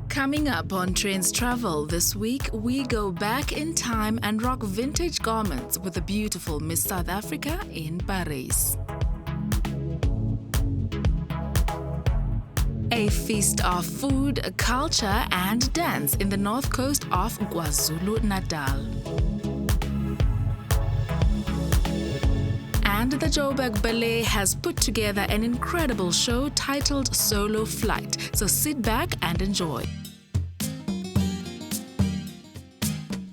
Coming up on Trendz Travel this week, we go back in time and rock vintage garments with the beautiful Miss South Africa in Paris. A feast of food, culture and dance in the north coast of KwaZulu-Natal. And the Joburg Ballet has put together an incredible show titled Solo Flight, so sit back and enjoy.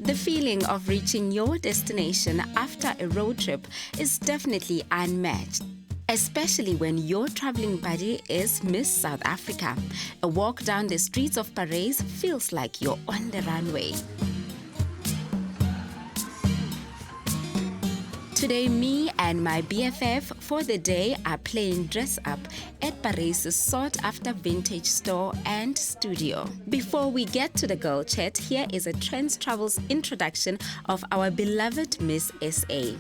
The feeling of reaching your destination after a road trip is definitely unmatched, especially when your traveling buddy is Miss South Africa. A walk down the streets of Paris feels like you're on the runway. Today, me and my BFF for the day are playing dress up at Paris' sought-after vintage store and studio. Before we get to the girl chat, here is a Trendz Travel's introduction of our beloved Miss SA.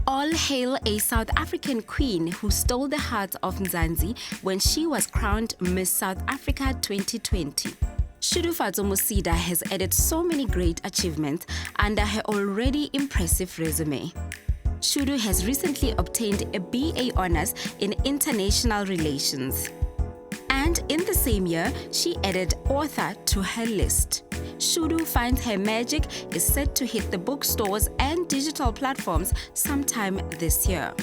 All hail a South African queen who stole the heart of Mzansi when she was crowned Miss South Africa 2020. Shudu Musida has added so many great achievements under her already impressive resume. Shudu has recently obtained a BA Honours in International Relations. And in the same year, she added author to her list. Shudu finds her magic is set to hit the bookstores and digital platforms sometime this year.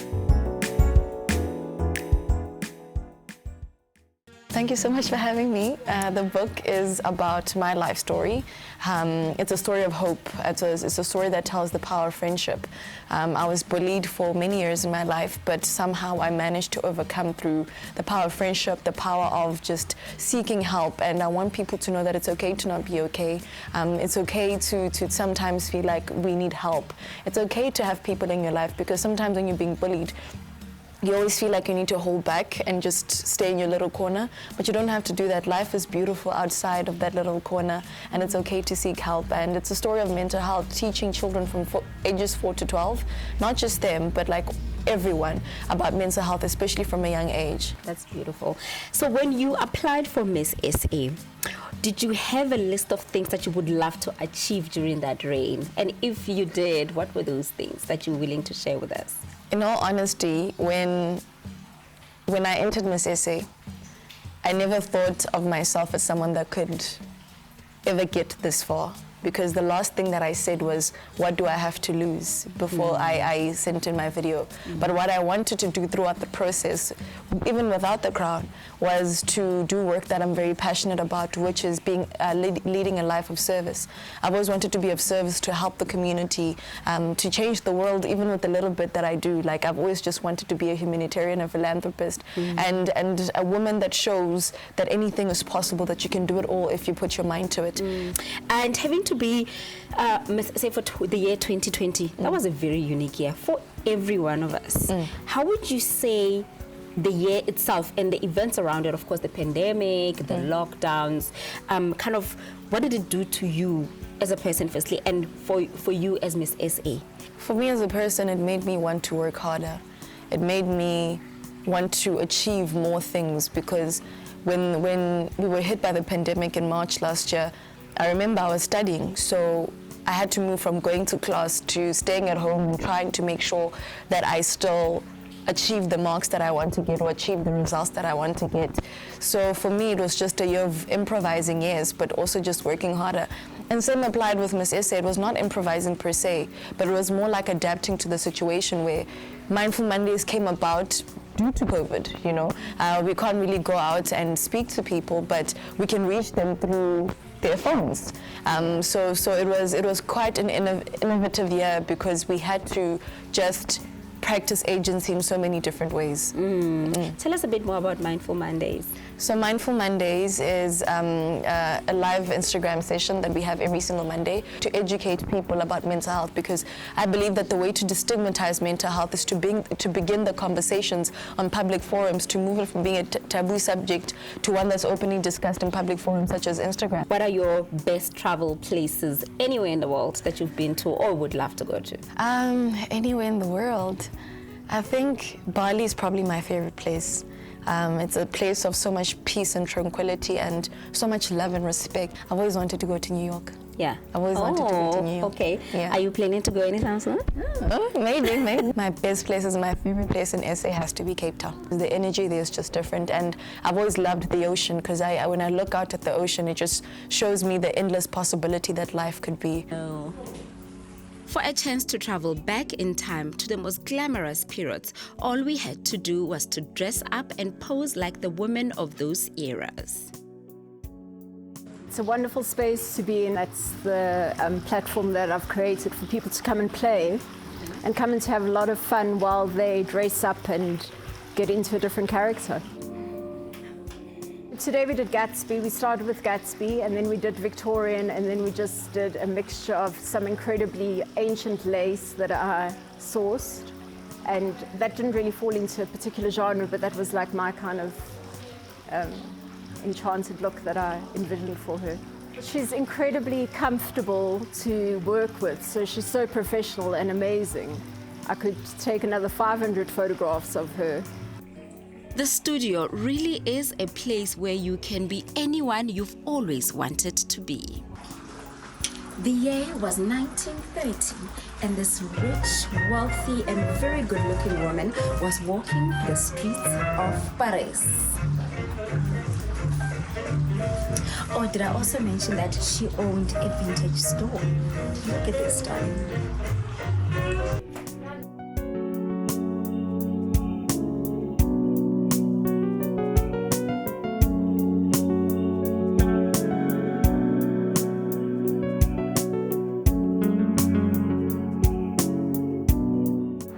Thank you so much for having me. The book is about my life story. It's a story of hope. It's a story that tells the power of friendship. I was bullied for many years in my life, but somehow I managed to overcome through the power of friendship, the power of just seeking help. And I want people to know that it's okay to not be okay. It's okay to sometimes feel like we need help. It's okay to have people in your life, because sometimes when you're being bullied, you always feel like you need to hold back and just stay in your little corner, but you don't have to do that. Life is beautiful outside of that little corner, and it's okay to seek help. And it's a story of mental health, teaching children from ages 4 to 12, not just them, but like everyone, about mental health, especially from a young age. That's beautiful. So when you applied for Miss SA, did you have a list of things that you would love to achieve during that reign? And if you did, what were those things that you're willing to share with us? In all honesty, when I entered Miss SA, I never thought of myself as someone that could ever get this far, because the last thing that I said was, what do I have to lose, before I sent in my video. But what I wanted to do throughout the process, even without the crown, was to do work that I'm very passionate about, which is being leading a life of service. I've always wanted to be of service, to help the community, to change the world, even with the little bit that I do. Like, I've always just wanted to be a humanitarian, a philanthropist, and a woman that shows that anything is possible, that you can do it all if you put your mind to it. And having to be, say, for the year 2020, that was a very unique year for every one of us. How would you say the year itself and the events around it, of course, the pandemic, the lockdowns, kind of, what did it do to you as a person, firstly, and for you as Miss SA? For me as a person, it made me want to work harder. It made me want to achieve more things, because when we were hit by the pandemic in March last year, I remember I was studying, so I had to move from going to class to staying at home and trying to make sure that I still achieve the marks that I want to get, or achieve the results that I want to get. So for me, it was just a year of improvising, yes, but also just working harder. And same applied with Miss SA. It was not improvising per se, but it was more like adapting to the situation, where Mindful Mondays came about due to COVID, you know. We can't really go out and speak to people, but we can reach them through their phones. So it was quite an innovative year, because we had to just practice agency in so many different ways. Tell us a bit more about Mindful Mondays. So Mindful Mondays is a live Instagram session that we have every single Monday to educate people about mental health, because I believe that the way to destigmatize mental health is to begin the conversations on public forums, to move it from being a taboo subject to one that's openly discussed in public forums such as Instagram. What are your best travel places anywhere in the world that you've been to or would love to go to? Anywhere in the world. I think Bali is probably my favorite place. It's a place of so much peace and tranquility and so much love and respect. I've always wanted to go to New York. Yeah. I've always wanted to go to New York. Okay. Yeah. Are you planning to go anytime soon? Oh, maybe. My best places, my favorite place in SA has to be Cape Town. The energy there is just different, and I've always loved the ocean because when I look out at the ocean, it just shows me the endless possibility that life could be. Oh. For a chance to travel back in time to the most glamorous periods, all we had to do was to dress up and pose like the women of those eras. It's a wonderful space to be in. That's the platform that I've created for people to come and play and come and to have a lot of fun while they dress up and get into a different character. Today we did Gatsby. We started with Gatsby and then we did Victorian, and then we just did a mixture of some incredibly ancient lace that I sourced. And that didn't really fall into a particular genre, but that was like my kind of enchanted look that I envisioned for her. She's incredibly comfortable to work with, so she's so professional and amazing. I could take another 500 photographs of her. The studio really is a place where you can be anyone you've always wanted to be. The year was 1930, and this rich, wealthy, and very good-looking woman was walking the streets of Paris. Or did I also mention that she owned a vintage store? Look at this, darling.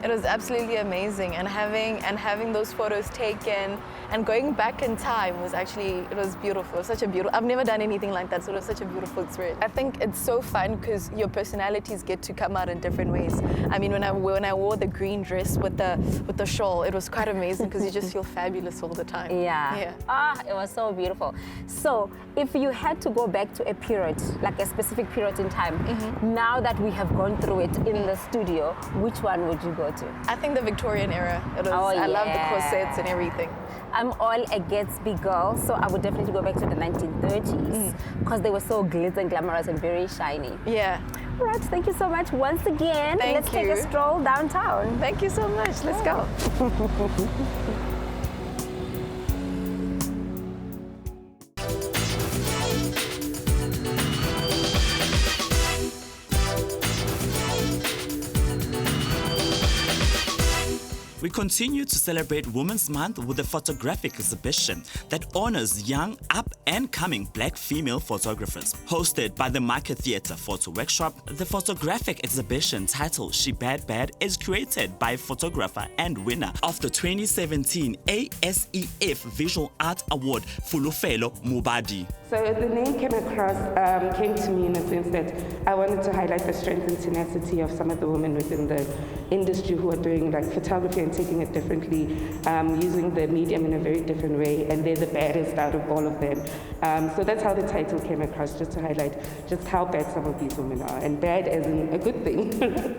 It was absolutely amazing, and having those photos taken and going back in time was beautiful. It was such a beautiful. I've never done anything like that, so it was such a beautiful experience. I think it's so fun because your personalities get to come out in different ways. I mean, when I wore the green dress with the shawl, it was quite amazing because you just feel fabulous all the time. Yeah. It was so beautiful. So, if you had to go back to a period, like a specific period in time, now that we have gone through it in the studio, which one would you go to? I think the Victorian era. I love the corsets and everything. I'm all a Gatsby girl, so I would definitely go back to the 1930s because they were so glitz and glamorous and very shiny. Yeah. All right, thank you so much once again. Let's take a stroll downtown. Thank you so much. Let's go. We continue to celebrate Women's Month with a photographic exhibition that honors young, up-and-coming black female photographers. Hosted by the Market Theatre Photo Workshop, the photographic exhibition titled She Bad Bad is created by photographer and winner of the 2017 ASEF Visual Art Award, Fulufelo Mubadi. So the name came to me in a sense that I wanted to highlight the strength and tenacity of some of the women within the industry who are doing like photography and taking it differently, using the medium in a very different way, and they're the baddest out of all of them. So that's how the title came across, just to highlight just how bad some of these women are, and bad as in a good thing.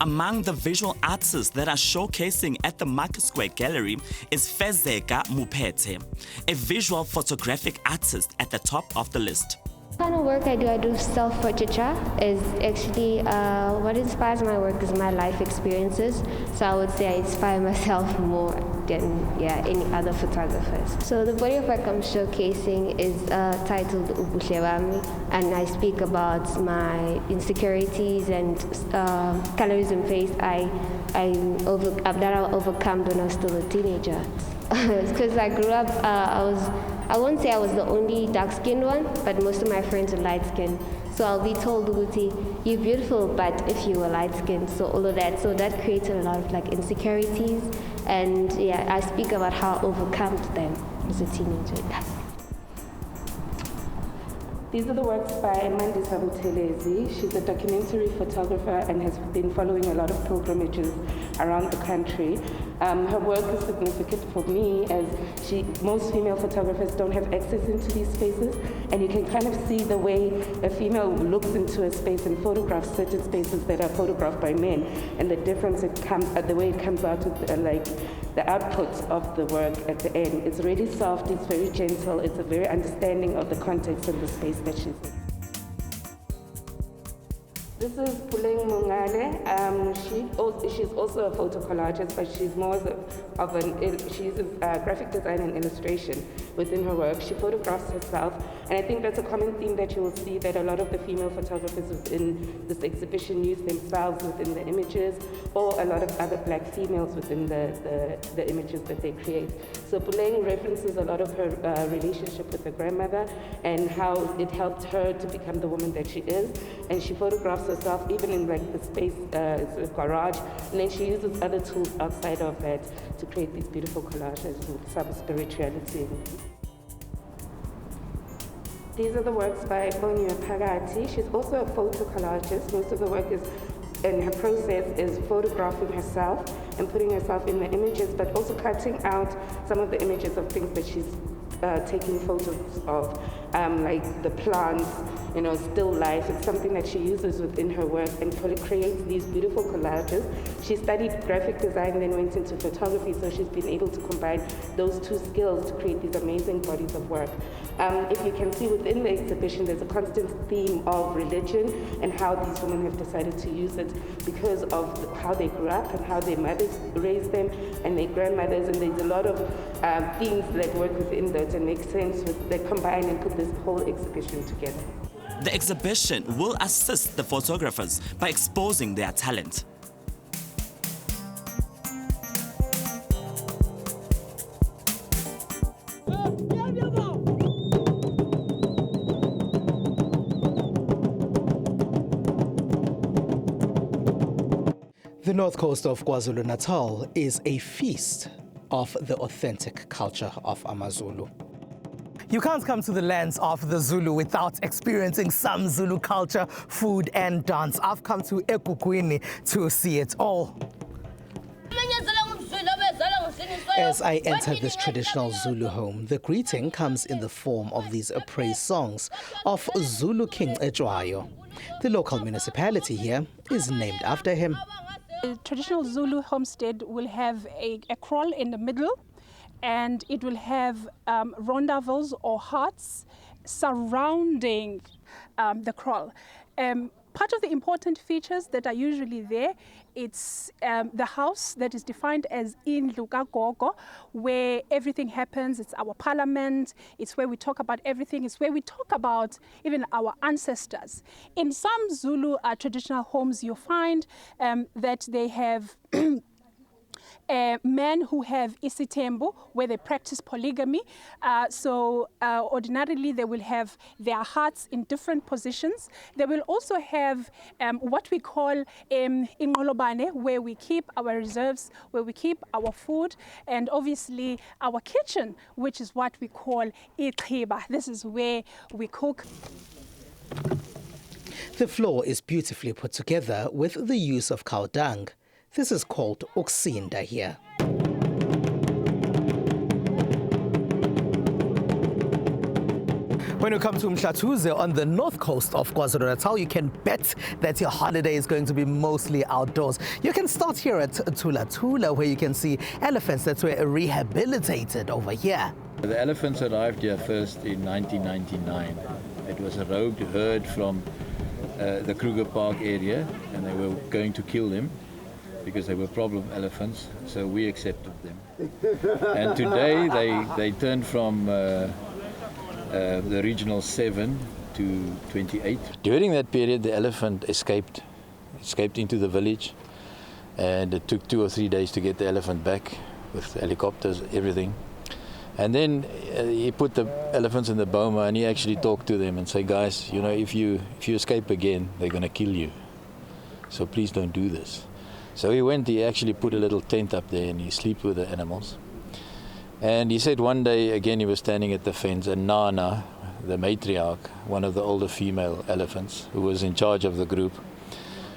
Among the visual artists that are showcasing at the Market Square Gallery is Fezeka Mupete, a visual photographic artist at the top of the list. The kind of work I do self-portraiture, is actually what inspires my work is my life experiences. So I would say I inspire myself more than any other photographers. So the body of work I'm showcasing is titled Ubuhle Wami, and I speak about my insecurities and colorism phase I've overcome when I was still a teenager. Because I grew up, I I won't say I was the only dark-skinned one, but most of my friends were light-skinned. So I'll be told, Uguti, you're beautiful, but if you were light-skinned, so all of that. So that created a lot of like insecurities. And yeah, I speak about how I overcome them as a teenager. These are the works by Mandisa Buthelezi. She's a documentary photographer and has been following a lot of pilgrimages around the country. Her work is significant for me as most female photographers don't have access into these spaces, and you can kind of see the way a female looks into a space and photographs certain spaces that are photographed by men, and the difference the way it comes out with the output of the work at the end. It's really soft, it's very gentle, it's a very understanding of the context and the space that she's in. This is Puleng Mungale. She's also a photo collagist, but she's more she uses graphic design and illustration within her work. She photographs herself, and I think that's a common theme that you will see, that a lot of the female photographers within this exhibition use themselves within the images, or a lot of other black females within the images that they create. So Puleng references a lot of her relationship with her grandmother and how it helped her to become the woman that she is, and she photographs herself even in like the space, it's a garage, and then she uses other tools outside of that to create these beautiful collages with some spirituality. These are the works by Bonio Pagati. She's also a photo collagist. Most of the work and her process is photographing herself and putting herself in the images, but also cutting out some of the images of things that she's taking photos of, like the plants, still life. It's something that she uses within her work and creates these beautiful collages. She studied graphic design, then went into photography, so she's been able to combine those two skills to create these amazing bodies of work. If you can see within the exhibition, there's a constant theme of religion and how these women have decided to use it because of how they grew up and how their mothers raised them and their grandmothers, and there's a lot of themes that work within that and make sense that combine and put this whole exhibition together. The exhibition will assist the photographers by exposing their talent. The north coast of KwaZulu-Natal is a feast of the authentic culture of AmaZulu. You can't come to the lands of the Zulu without experiencing some Zulu culture, food and dance. I've come to eGuguini to see it all. As I enter this traditional Zulu home, the greeting comes in the form of these praise songs of Zulu King Ejwayo. The local municipality here is named after him. The traditional Zulu homestead will have a kraal in the middle, and it will have rondavels or huts surrounding the kraal. Part of the important features that are usually there, it's the house that is defined as Indlu Kagogo, where everything happens. It's our parliament, it's where we talk about everything, it's where we talk about even our ancestors. In some Zulu traditional homes, you'll find that they have men who have isitembu, where they practice polygamy. Ordinarily they will have their hearts in different positions. They will also have what we call inqolobane, where we keep our reserves, where we keep our food, and obviously our kitchen, which is what we call iqiba. This is where we cook. The floor is beautifully put together with the use of cow dung. This is called uksinda here. When you come to Mhlatuze on the north coast of KwaZulu-Natal, you can bet that your holiday is going to be mostly outdoors. You can start here at Tula Tula, where you can see elephants that were rehabilitated over here. The elephants arrived here first in 1999. It was a rogue herd from the Kruger Park area, and they were going to kill them because they were problem elephants, so we accepted them. And today they turned from the regional 7 to 28. During that period, the elephant escaped into the village, and it took 2 or 3 days to get the elephant back with helicopters, everything. And then he put the elephants in the boma and he actually talked to them and said, guys, you know, if you escape again, they're going to kill you. So please don't do this. So he actually put a little tent up there and he slept with the animals. And he said one day, again, he was standing at the fence and Nana, the matriarch, one of the older female elephants who was in charge of the group,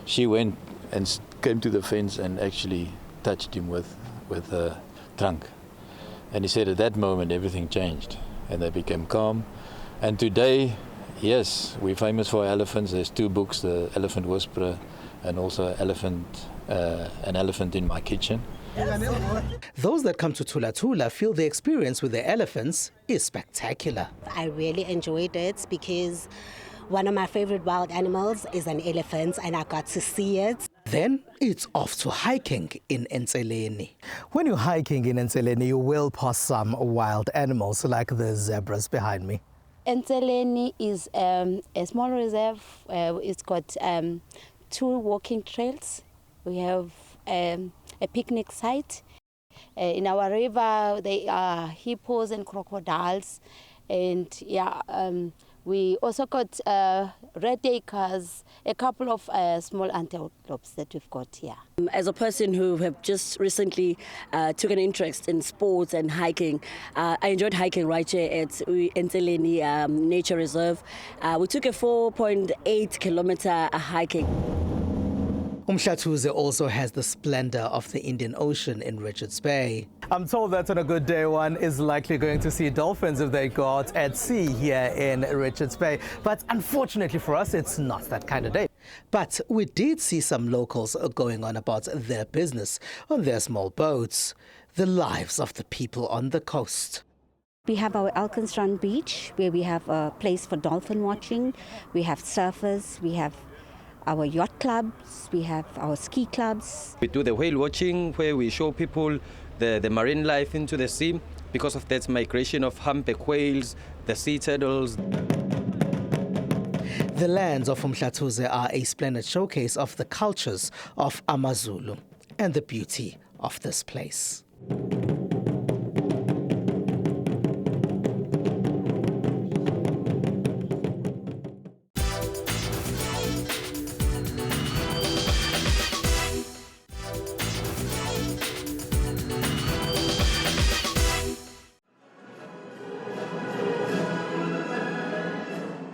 she went and came to the fence and actually touched him with her trunk. And he said at that moment everything changed and they became calm. And today, yes, we're famous for elephants. There's 2 books, The Elephant Whisperer and also An Elephant in My Kitchen. Those that come to Tula Tula feel the experience with the elephants is spectacular. I really enjoyed it because one of my favorite wild animals is an elephant and I got to see it. Then it's off to hiking in Entseleni. When you're hiking in Entseleni, you will pass some wild animals like the zebras behind me. Entseleni is a small reserve. It's got 2 walking trails. We have a picnic site. In our river, there are hippos and crocodiles. And we also got red acres, a couple of small antelopes that we've got here. As a person who have just recently took an interest in sports and hiking, I enjoyed hiking right here at Entseleni Nature Reserve. We took a 4.8 kilometer hiking. Umhlathuze also has the splendor of the Indian Ocean in Richards Bay. I'm told that on a good day one is likely going to see dolphins if they go out at sea here in Richards Bay. But unfortunately for us, it's not that kind of day. But we did see some locals going on about their business on their small boats, the lives of the people on the coast. We have our Elkinstrand Beach, where we have a place for dolphin watching. We have surfers, we have our yacht clubs, we have our ski clubs. We do the whale watching where we show people the marine life into the sea because of that migration of humpback whales, the sea turtles. The lands of Umhlathuze are a splendid showcase of the cultures of AmaZulu and the beauty of this place.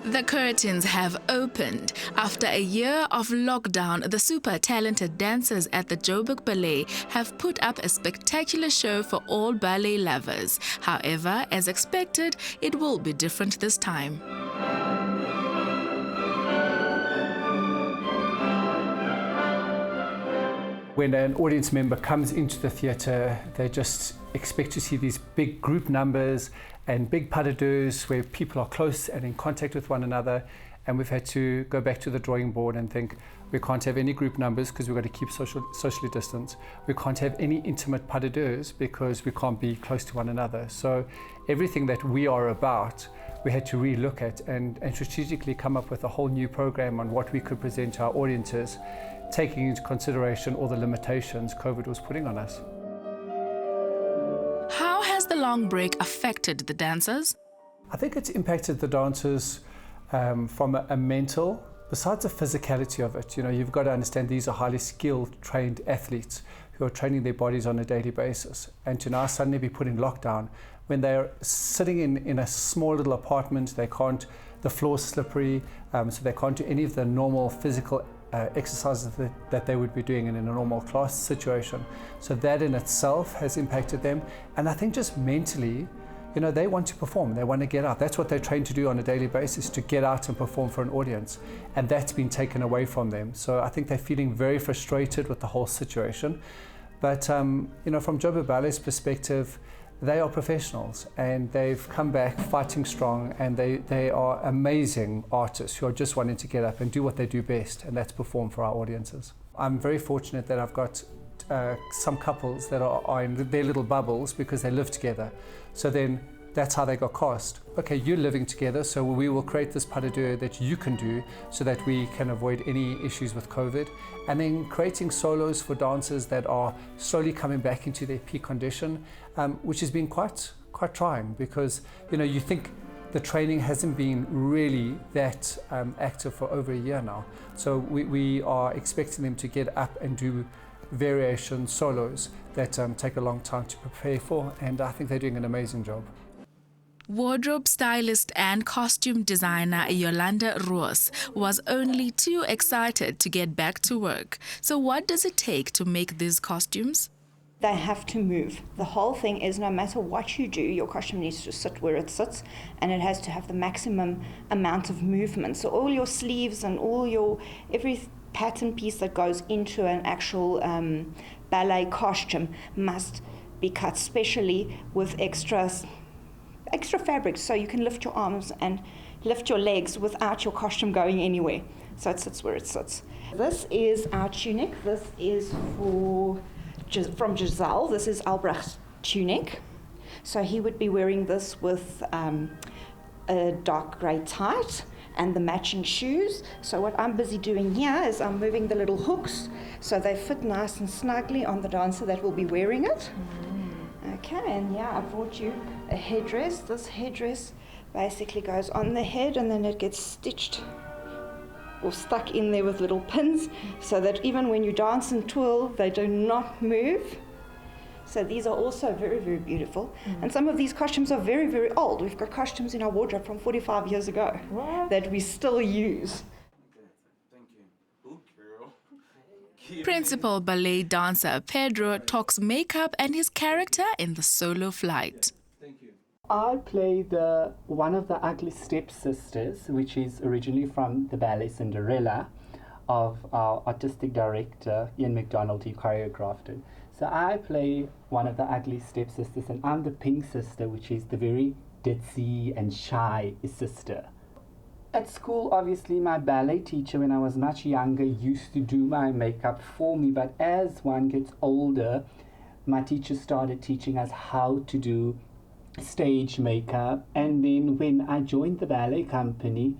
The curtains have opened. After a year of lockdown, the super talented dancers at the Joburg Ballet have put up a spectacular show for all ballet lovers. However, as expected, it will be different this time. When an audience member comes into the theatre, they just expect to see these big group numbers and big pas de deux where people are close and in contact with one another. And we've had to go back to the drawing board and think we can't have any group numbers because we've got to keep socially distanced. We can't have any intimate pas de deux because we can't be close to one another. So everything that we are about, we had to re-look at and strategically come up with a whole new program on what we could present to our audiences, taking into consideration all the limitations COVID was putting on us. How has the long break affected the dancers? I think it's impacted the dancers from a mental, besides the physicality of it. You know, you've got to understand these are highly skilled, trained athletes who are training their bodies on a daily basis. And to now suddenly be put in lockdown, when they're sitting in a small little apartment, the floor's slippery, so they can't do any of the normal physical exercises that they would be doing in a normal class situation. So that in itself has impacted them. And I think just mentally, you know, they want to perform, they want to get out. That's what they're trained to do on a daily basis, to get out and perform for an audience. And that's been taken away from them. So I think they're feeling very frustrated with the whole situation. But, you know, from Joburg Ballet's perspective, they are professionals and they've come back fighting strong, and they are amazing artists who are just wanting to get up and do what they do best, and that's perform for our audiences. I'm very fortunate that I've got some couples that are in their little bubbles because they live together. So then that's how they got cast. Okay, you're living together, so we will create this pas de deux that you can do so that we can avoid any issues with COVID. And then creating solos for dancers that are slowly coming back into their peak condition, which has been quite quite trying because, you know, you think the training hasn't been really that active for over a year now. So we are expecting them to get up and do variation solos that take a long time to prepare for, and I think they're doing an amazing job. Wardrobe stylist and costume designer Yolanda Roos was only too excited to get back to work. So what does it take to make these costumes? They have to move. The whole thing is no matter what you do, your costume needs to sit where it sits, and it has to have the maximum amount of movement. So all your sleeves and every pattern piece that goes into an actual ballet costume must be cut specially with extra fabric, so you can lift your arms and lift your legs without your costume going anywhere. So it sits where it sits. This is our tunic. This is from Giselle. This is Albrecht's tunic. So he would be wearing this with a dark grey tight and the matching shoes. So what I'm busy doing here is I'm moving the little hooks so they fit nice and snugly on the dancer that will be wearing it. Okay, and yeah, I brought you a headdress. This headdress basically goes on the head and then it gets stitched or stuck in there with little pins so that even when you dance and twirl, they do not move. So these are also very, very beautiful. And some of these costumes are very, very old. We've got costumes in our wardrobe from 45 years ago that we still use. Principal ballet dancer Pedro talks makeup and his character in the solo flight. I play one of the ugly stepsisters, which is originally from the ballet Cinderella of our artistic director, Ian McDonald, who choreographed it. So I play one of the ugly stepsisters, and I'm the pink sister, which is the very ditzy and shy sister. At school, obviously, my ballet teacher, when I was much younger, used to do my makeup for me, but as one gets older, my teacher started teaching us how to do stage makeup, and then when I joined the ballet company,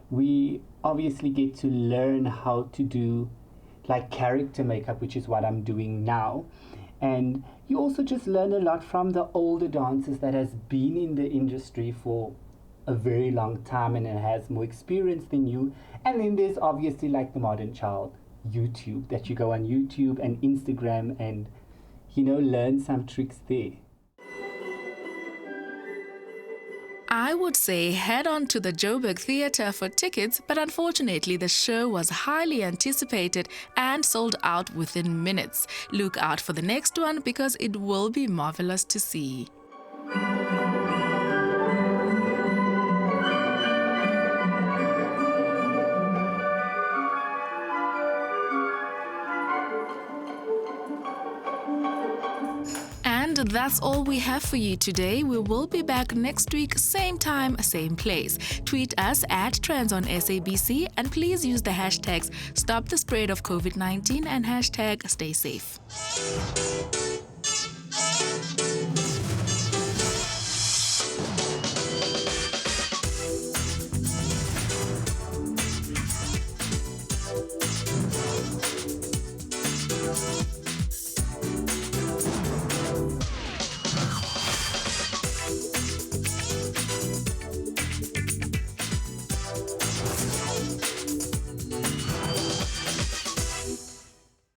we obviously get to learn how to do like character makeup, which is what I'm doing now. And you also just learn a lot from the older dancers that has been in the industry for a very long time and has more experience than you. And then there's obviously like the modern child, YouTube, that you go on YouTube and Instagram and, you know, learn some tricks there. I would say head on to the Joburg Theatre for tickets, but unfortunately the show was highly anticipated and sold out within minutes. Look out for the next one because it will be marvelous to see. And that's all we have for you today. We will be back next week, same time, same place. Tweet us at Trendz on SABC and please use the hashtags Stop the Spread of COVID-19 and hashtag Stay Safe.